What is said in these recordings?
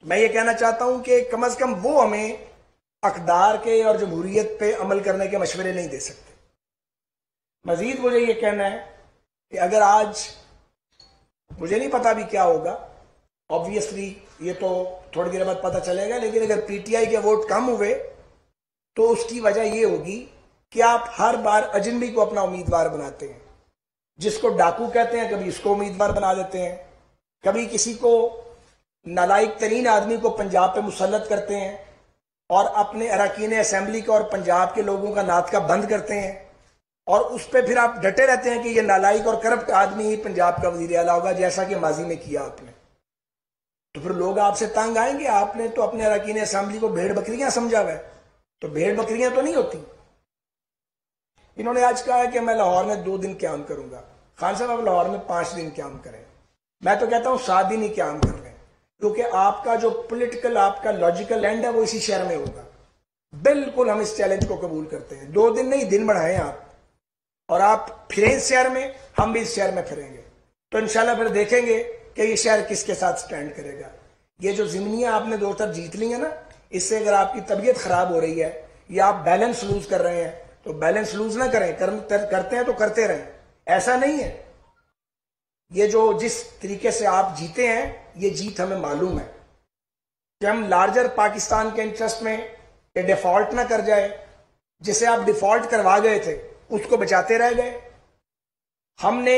میں یہ کہنا چاہتا ہوں کہ کم از کم وہ ہمیں اقدار کے اور جمہوریت پہ عمل کرنے کے مشورے نہیں دے سکتے. مزید مجھے یہ کہنا ہے کہ اگر آج مجھے نہیں پتا بھی کیا ہوگا، آبویسلی یہ تو تھوڑی دیر بعد پتہ چلے گا، لیکن اگر پی ٹی آئی کے ووٹ کم ہوئے تو اس کی وجہ یہ ہوگی کہ آپ ہر بار اجنبی کو اپنا امیدوار بناتے ہیں. جس کو ڈاکو کہتے ہیں کبھی اس کو امیدوار بنا دیتے ہیں، کبھی کسی کو نالائق ترین آدمی کو پنجاب پہ مسلط کرتے ہیں اور اپنے اراکین اسمبلی کا اور پنجاب کے لوگوں کا ناطقہ بند کرتے ہیں، اور اس پہ پھر آپ ڈٹے رہتے ہیں کہ یہ نالائق اور کرپٹ آدمی ہی پنجاب کا وزیر اعلیٰ ہوگا جیسا کہ ماضی میں کیا آپ نے. تو پھر لوگ آپ سے تنگ آئیں گے. آپ نے تو اپنے اراکین اسمبلی کو بھیڑ بکریاں سمجھا ہوا ہے، تو بھیڑ بکریاں تو نہیں ہوتی. انہوں نے آج کہا ہے کہ میں لاہور میں 2 دن قیام کروں گا. خان صاحب آپ لاہور میں 5 دن قیام کریں. میں تو کہتا ہوں 7 دن ہی قیام کر لیں، کیونکہ آپ کا جو پولیٹیکل آپ کا لاجیکل اینڈ ہے وہ اسی شہر میں ہوگا. بالکل ہم اس چیلنج کو قبول کرتے ہیں. 2 دن نہیں، دن بڑھائیں آپ، اور آپ پھریں اس شہر میں، ہم بھی اس شہر میں پھریں گے، تو انشاءاللہ پھر دیکھیں گے کہ یہ شہر کس کے ساتھ سٹینڈ کرے گا. یہ جو ضمنیاں آپ نے 2 طرف جیت لی ہیں نا، اس سے اگر آپ کی طبیعت خراب ہو رہی ہے یا آپ بیلنس لوز کر رہے ہیں تو بیلنس لوز نہ کریں، کرتے ہیں تو کرتے رہیں. ایسا نہیں ہے. یہ جو جس طریقے سے آپ جیتے ہیں یہ جیت ہمیں معلوم ہے کہ ہم لارجر پاکستان کے انٹرسٹ میں یہ ڈیفالٹ نہ کر جائے. جسے آپ ڈیفالٹ کروا گئے تھے اس کو بچاتے رہ گئے. ہم نے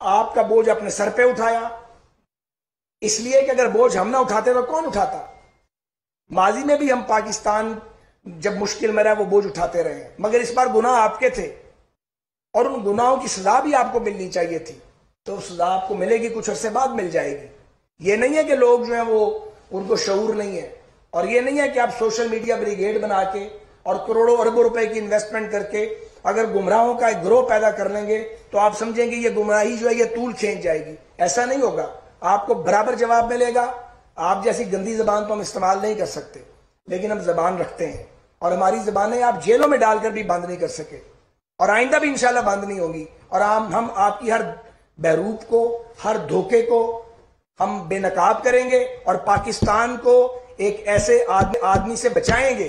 آپ کا بوجھ اپنے سر پہ اٹھایا، اس لیے کہ اگر بوجھ ہم نہ اٹھاتے تو کون اٹھاتا. ماضی میں بھی ہم پاکستان جب مشکل میں رہا وہ بوجھ اٹھاتے رہے ہیں، مگر اس بار گناہ آپ کے تھے اور ان گناہوں کی سزا بھی آپ کو ملنی چاہیے تھی. تو سزا آپ کو ملے گی، کچھ عرصے بعد مل جائے گی. یہ نہیں ہے کہ لوگ جو ہیں وہ ان کو شعور نہیں ہے، اور یہ نہیں ہے کہ آپ سوشل میڈیا بریگیڈ بنا کے اور کروڑوں اربوں روپے کی انویسٹمنٹ کر کے اگر گمراہوں کا ایک گروہ پیدا کر لیں گے تو آپ سمجھیں گے یہ گمراہی جو ہے یہ طول کھینچ جائے گی. ایسا نہیں ہوگا. آپ کو برابر جواب ملے گا. آپ جیسی گندی زبان تو ہم استعمال نہیں کر سکتے، لیکن ہم زبان رکھتے ہیں، اور ہماری زبانیں آپ جیلوں میں ڈال کر بھی بند نہیں کر سکے، اور آئندہ بھی انشاءاللہ بند نہیں ہوگی. اور ہم آپ کی ہر بہروپ کو، ہر دھوکے کو ہم بے نقاب کریں گے، اور پاکستان کو ایک ایسے آدمی سے بچائیں گے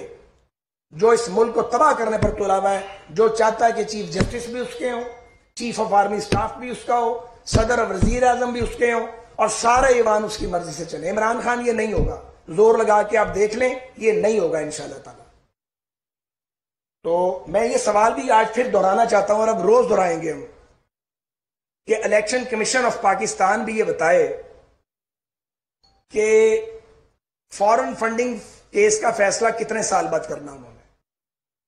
جو اس ملک کو تباہ کرنے پر تلا ہوا ہے، جو چاہتا ہے کہ چیف جسٹس بھی اس کے ہوں، چیف آف آرمی سٹاف بھی اس کا ہو، صدر اور وزیر اعظم بھی اس کے ہوں، اور سارا ایوان اس کی مرضی سے چلے. عمران خان یہ نہیں ہوگا. زور لگا کے آپ دیکھ لیں یہ نہیں ہوگا انشاءاللہ تعالی. تو میں یہ سوال بھی آج پھر دہرانا چاہتا ہوں، اور اب روز دہرائیں گے ہم، کہ الیکشن کمیشن آف پاکستان بھی یہ بتائے کہ فارن فنڈنگ کیس کا فیصلہ کتنے سال بعد کرنا انہوں نے،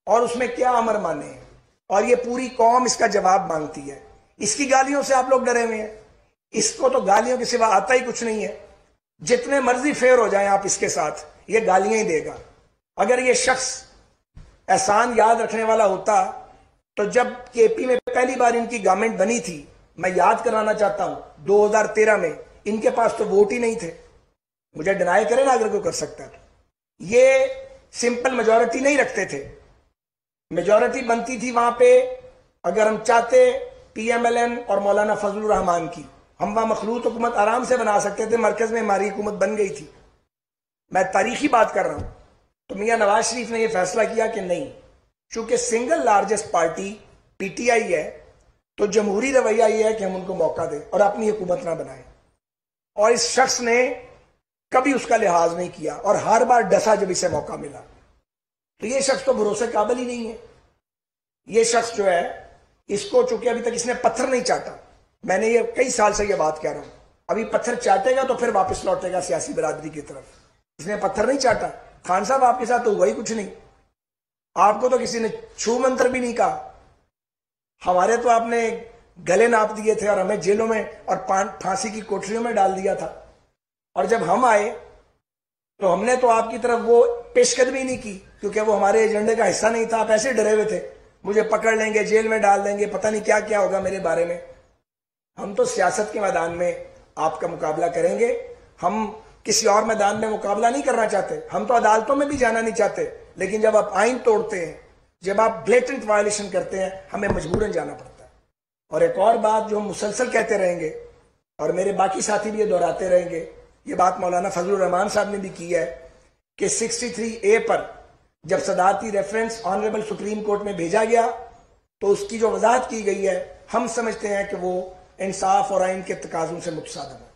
اور اس میں کیا امر مانے ہیں، اور یہ پوری قوم اس کا جواب مانگتی ہے. اس کی گالیوں سے آپ لوگ ڈرے ہوئے ہیں. اس کو تو گالیوں کے سوا آتا ہی کچھ نہیں ہے. جتنے مرضی فیر ہو جائیں آپ اس کے ساتھ، یہ گالیاں ہی دے گا. اگر یہ شخص احسان یاد رکھنے والا ہوتا تو جب کے پی میں پہلی بار ان کی گورنمنٹ بنی تھی، میں یاد کرانا چاہتا ہوں 2013 میں ان کے پاس تو ووٹ ہی نہیں تھے. مجھے ڈینائی کرے نا اگر کوئی کر سکتا ہے. یہ سمپل میجورٹی نہیں رکھتے تھے. میجورٹی بنتی تھی وہاں پہ اگر ہم چاہتے پی ایم ایل این اور مولانا فضل الرحمان کی، ہم وہاں مخلوط حکومت آرام سے بنا سکتے تھے. مرکز میں ہماری حکومت بن گئی تھی. میں تاریخی بات کر رہا ہوں. تو میاں نواز شریف نے یہ فیصلہ کیا کہ نہیں، چونکہ single largest party P T I ہے تو جمہوری رویہ یہ ہے کہ ہم ان کو موقع دیں اور اپنی حکومت نہ بنائیں. اور اس شخص نے کبھی اس کا لحاظ نہیں کیا اور ہر بار ڈسا جب اسے موقع ملا. تو یہ شخص تو بھروسے قابل ہی نہیں ہے. یہ شخص جو ہے اس کو چونکہ ابھی تک اس نے پتھر نہیں چاٹا. میں نے یہ کئی سال سے یہ بات کہہ رہا ہوں. ابھی پتھر چاٹے گا تو پھر واپس لوٹے گا سیاسی برادری کی طرف. اس نے پتھر نہیں چاٹا. خان صاحب آپ کے ساتھ تو ہوا ہی کچھ نہیں. آپ کو تو کسی نے چھو منتر بھی نہیں کہا. ہمارے تو آپ نے گلے ناپ دیے تھے اور ہمیں جیلوں میں اور پھانسی کی کوٹریوں میں ڈال دیا تھا. اور جب ہم آئے تو ہم نے تو آپ کی طرف وہ پیش قدمی نہیں کی کیونکہ وہ ہمارے ایجنڈے کا حصہ نہیں تھا. آپ ایسے ڈرے ہوئے تھے مجھے پکڑ لیں گے، جیل میں ڈال دیں گے، پتہ نہیں کیا کیا ہوگا میرے بارے میں. ہم تو سیاست کے میدان میں آپ کا مقابلہ کریں گے. ہم کسی اور میدان میں مقابلہ نہیں کرنا چاہتے. ہم تو عدالتوں میں بھی جانا نہیں چاہتے. لیکن جب آپ آئین توڑتے ہیں، جب آپ بلیٹنٹ وائلیشن کرتے ہیں، ہمیں مجبوراً جانا پڑتا ہے. اور ایک اور بات جو ہم مسلسل کہتے رہیں گے اور میرے باقی ساتھی بھی یہ دہراتے رہیں گے، یہ بات مولانا فضل الرحمان صاحب نے بھی کی ہے کہ 63A پر جب صدارتی ریفرنس آنریبل سپریم کورٹ میں بھیجا گیا تو اس کی جو وضاحت کی گئی ہے ہم سمجھتے ہیں کہ وہ انصاف اور آئین کے تقاضوں سے متصادم ہے.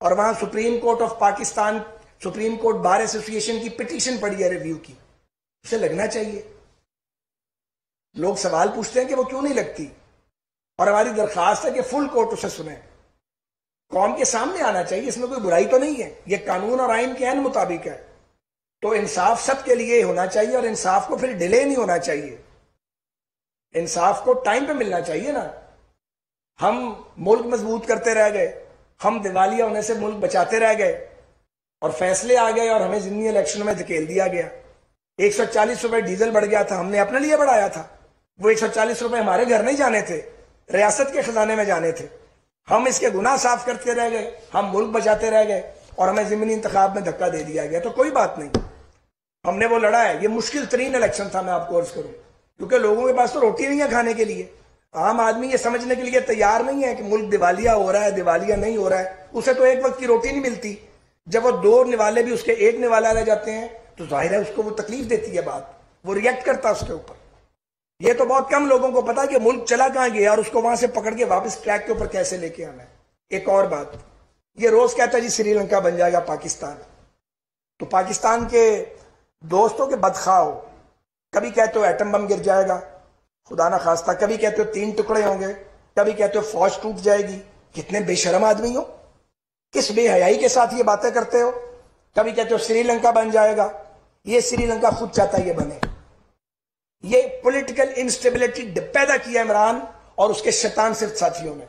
اور وہاں supreme court of Pakistan, supreme court bar ایسوسی ایشن کی پٹیشن پڑی ہے ریویو کی، اسے لگنا چاہیے. لوگ سوال پوچھتے ہیں کہ وہ کیوں نہیں لگتی، اور ہماری درخواست ہے کہ فل کورٹ اسے سنیں. قوم کے سامنے آنا چاہیے، اس میں کوئی برائی تو نہیں ہے، یہ قانون اور آئین کے عین مطابق ہے. تو انصاف سب کے لیے ہونا چاہیے، اور انصاف کو پھر ڈیلے نہیں ہونا چاہیے، انصاف کو ٹائم پہ ملنا چاہیے نا. ہم ملک مضبوط کرتے رہ گئے، ہم دیوالیہ ہونے سے ملک بچاتے رہ گئے، اور فیصلے آ گئے اور ہمیں ضمنی الیکشن میں دھکیل دیا گیا. 140 روپے ڈیزل بڑھ گیا تھا، ہم نے اپنے لیے بڑھایا تھا. وہ 140 روپے ہمارے گھر نہیں جانے تھے، ریاست کے خزانے میں جانے تھے. ہم اس کے گناہ صاف کرتے رہ گئے، ہم ملک بچاتے رہ گئے، اور ہمیں ضمنی انتخاب میں دھکا دے دیا گیا. تو کوئی بات نہیں، ہم نے وہ لڑا ہے. یہ مشکل ترین الیکشن تھا، میں آپ کو عرض کروں، کیونکہ لوگوں کے پاس تو روٹی نہیں ہے کھانے کے لیے. عام آدمی یہ سمجھنے کے لیے تیار نہیں ہے کہ ملک دیوالیہ ہو رہا ہے، دیوالیہ نہیں ہو رہا ہے. اسے تو ایک وقت کی روٹی نہیں ملتی. جب وہ 2 نوالے بھی اس کے 1 نوالا رہ جاتے ہیں تو ظاہر ہے اس کو وہ تکلیف دیتی ہے بات، وہ ریئیکٹ کرتا ہے اس کے اوپر. یہ تو بہت کم لوگوں کو پتا کہ ملک چلا کہاں گیا اور اس کو وہاں سے پکڑ کے واپس ٹریک کے اوپر کیسے لے کے آنا ہے. ایک اور بات، یہ روز کہتا ہے جی سری لنکا بن جائے گا پاکستان. تو پاکستان کے دوستوں کے بدخواہ ہو، کبھی کہتے ہو ایٹم بم گر جائے گا، خدا نہ خواستہ، کبھی کہتے ہو 3 ٹکڑے ہوں گے، کبھی کہتے ہو فوج ٹوٹ جائے گی. کتنے بے شرم آدمی ہو، کس بے حیائی کے ساتھ یہ باتیں کرتے ہو. کبھی کہتے ہو سری لنکا بن جائے گا. یہ سری لنکا خود چاہتا ہے یہ بنے. یہ پولیٹیکل انسٹیبلٹی پیدا کیا عمران اور اس کے شیطان صرف ساتھیوں نے،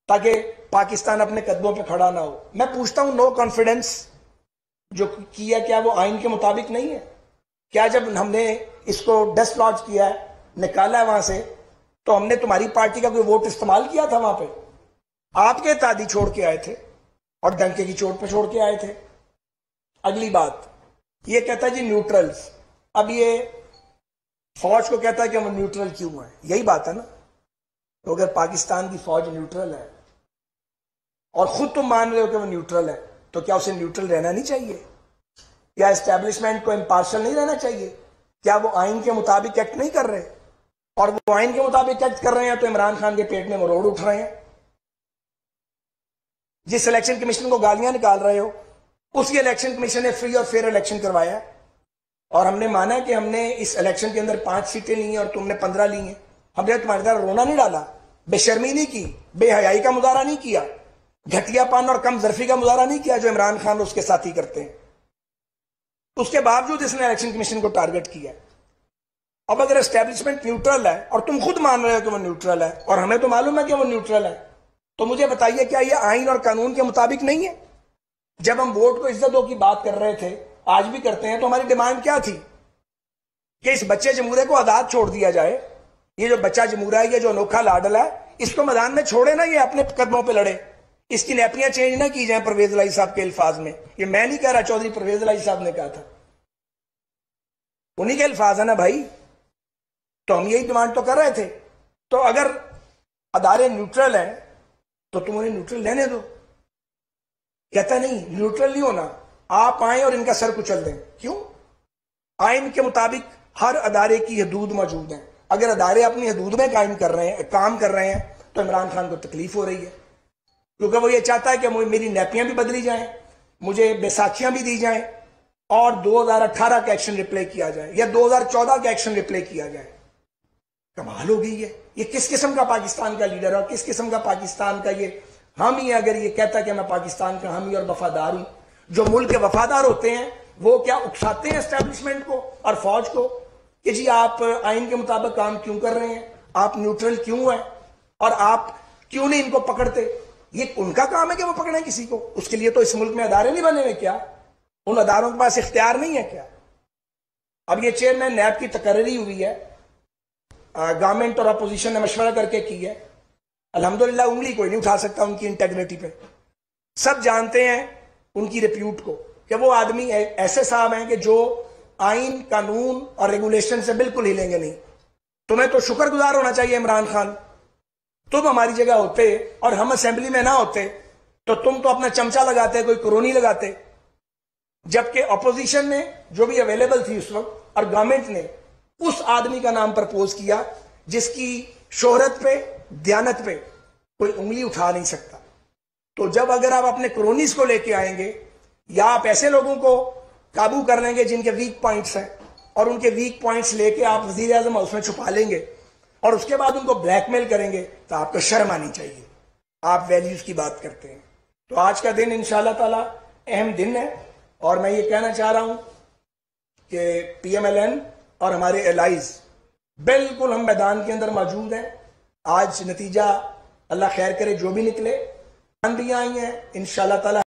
تاکہ پاکستان اپنے قدموں پہ کھڑا نہ ہو. میں پوچھتا ہوں، نو کانفیڈنس جو کیا کیا وہ آئین کے مطابق نہیں ہے؟ کیا جب ہم نے اس کو ڈسٹ لاڈج کیا ہے، نکالا ہے وہاں سے، تو ہم نے تمہاری پارٹی کا کوئی ووٹ استعمال کیا تھا وہاں پہ؟ آپ کے اتحادی چھوڑ کے آئے تھے اور ڈنکے کی چوٹ پہ چھوڑ کے آئے تھے. اگلی بات، یہ کہتا ہے جی نیوٹرلز. اب یہ فوج کو کہتا ہے کہ وہ نیوٹرل کیوں ہے. یہی بات ہے نا. تو اگر پاکستان کی فوج نیوٹرل ہے اور خود تم مان رہے ہو کہ وہ نیوٹرل ہے، تو کیا اسے نیوٹرل رہنا نہیں چاہیے؟ کیا اسٹیبلشمنٹ کو امپارشل نہیں رہنا چاہیے؟ کیا وہ آئین کے مطابق ایکٹ نہیں کر رہے؟ اور وہ آئین کے مطابق ایکٹ کر رہے ہیں تو عمران خان کے پیٹ میں مروڑ اٹھ رہے ہیں. جس الیکشن کمیشن کو گالیاں نکال رہے ہو، اسی الیکشن کمیشن نے فری اور فیئر الیکشن کروایا ہے. اور ہم نے مانا کہ ہم نے اس الیکشن کے اندر 5 سیٹیں لی ہیں اور تم نے 15 لی ہیں. ہم نے تمہاری طرح رونا نہیں ڈالا، بے شرمی نہیں کی، بے حیائی کا مظاہرہ نہیں کیا، گھٹیا پان اور کم ظرفی کا مظاہرہ نہیں کیا جو عمران خان اور اس کے ساتھی کرتے ہیں. اس کے باوجود اس نے الیکشن کمیشن کو ٹارگٹ کیا. اب اگر اسٹیبلشمنٹ نیوٹرل ہے اور تم خود مان رہے ہو کہ وہ نیوٹرل ہے اور ہمیں تو معلوم ہے کہ وہ نیوٹرل ہے، تو مجھے بتائیے کیا یہ آئین اور قانون کے مطابق نہیں ہے؟ جب ہم ووٹ کو عزت دو کی بات کر رہے تھے، آج بھی کرتے ہیں، تو ہماری ڈیمانڈ کیا تھی؟ کہ اس بچے جمہورے کو آزاد چھوڑ دیا جائے. یہ جو بچہ جمہورہ ہے، یہ جو انوکھا لاڈل ہے، اس کو میدان میں چھوڑے نا، یہ اپنے قدموں پہ لڑے. اس کی نیپیاں چینج نہ کی جائیں پرویز الہی صاحب کے الفاظ میں. یہ میں نہیں کہہ رہا، چودھری پرویز الہی صاحب نے کہا تھا، انہی کے الفاظ ہیں نا بھائی. تو ہم یہی ڈیمانڈ تو کر رہے تھے. تو اگر ادارے نیوٹرل ہیں تو تم انہیں نیوٹرل لینے دو. کہتا نہیں نیوٹرل نہیں ہونا، آپ آئیں اور ان کا سر کچل دیں. کیوں؟ آئین کے مطابق ہر ادارے کی حدود موجود ہیں. اگر ادارے اپنی حدود میں کام کر رہے ہیں تو عمران خان کو تکلیف ہو رہی ہے، کیونکہ وہ یہ چاہتا ہے کہ میری نیپیاں بھی بدلی جائیں، مجھے بیساکھیاں بھی دی جائیں، اور 2018 کا ایکشن ریپلے کیا جائے یا 2014 کا ایکشن ریپلے کیا جائے. کمال ہو گئی ہے. یہ کس قسم کا پاکستان کا لیڈر ہے اور کس قسم کا پاکستان کا یہ حامی؟ اگر یہ کہتا ہے کہ میں پاکستان کا حامی اور وفادار ہوں، جو ملک کے وفادار ہوتے ہیں وہ کیا اکساتے ہیں اسٹیبلشمنٹ کو اور فوج کو کہ جی آپ آئین کے مطابق کام کیوں کر رہے ہیں، آپ نیوٹرل کیوں ہیں، اور آپ کیوں نہیں ان کو پکڑتے؟ یہ ان کا کام ہے کہ وہ پکڑیں کسی کو. اس کے لیے تو اس ملک میں ادارے نہیں بنے ہوئے کیا؟ ان اداروں کے پاس اختیار نہیں ہے کیا؟ اب یہ چیئرمین نیب کی تقرری ہوئی ہے، گورنمنٹ اور اپوزیشن نے مشورہ کر کے کی ہے. الحمدللہ انگلی کوئی نہیں اٹھا سکتا ان کی انٹیگریٹی پہ. سب جانتے ہیں ان کی ریپیوٹ کو کہ وہ آدمی ایسے صاحب ہیں کہ جو آئین، قانون اور ریگولیشن سے بالکل ہلیں گے نہیں. تمہیں تو شکر گزار ہونا چاہیے عمران خان، تم ہماری جگہ ہوتے اور ہم اسمبلی میں نہ ہوتے تو تم تو اپنا چمچا لگاتے، کوئی کرونی لگاتے، جبکہ اپوزیشن نے جو بھی اویلیبل تھی اس وقت اور گورنمنٹ نے اس آدمی کا نام پرپوز کیا جس کی شہرت پہ، دیانت پہ کوئی انگلی اٹھا نہیں سکتا. تو جب اگر آپ اپنے کرونیز کو لے کے آئیں گے یا آپ ایسے لوگوں کو قابو کر لیں گے جن کے ویک پوائنٹس ہیں اور ان کے ویک پوائنٹس لے کے آپ وزیر اعظم اس میں چھپا لیں گے اور اس کے بعد ان کو بلیک میل کریں گے تو آپ کو شرم آنی چاہیے. آپ ویلیوز کی بات کرتے ہیں. تو آج کا دن انشاءاللہ تعالی اہم دن ہے اور میں یہ کہنا چاہ رہا ہوں کہ پی ایم ایل این اور ہمارے الائز بالکل ہم میدان کے اندر موجود ہیں. آج نتیجہ اللہ خیر کرے جو بھی نکلے، بھی آئی ہیں انشاءاللہ تعالی.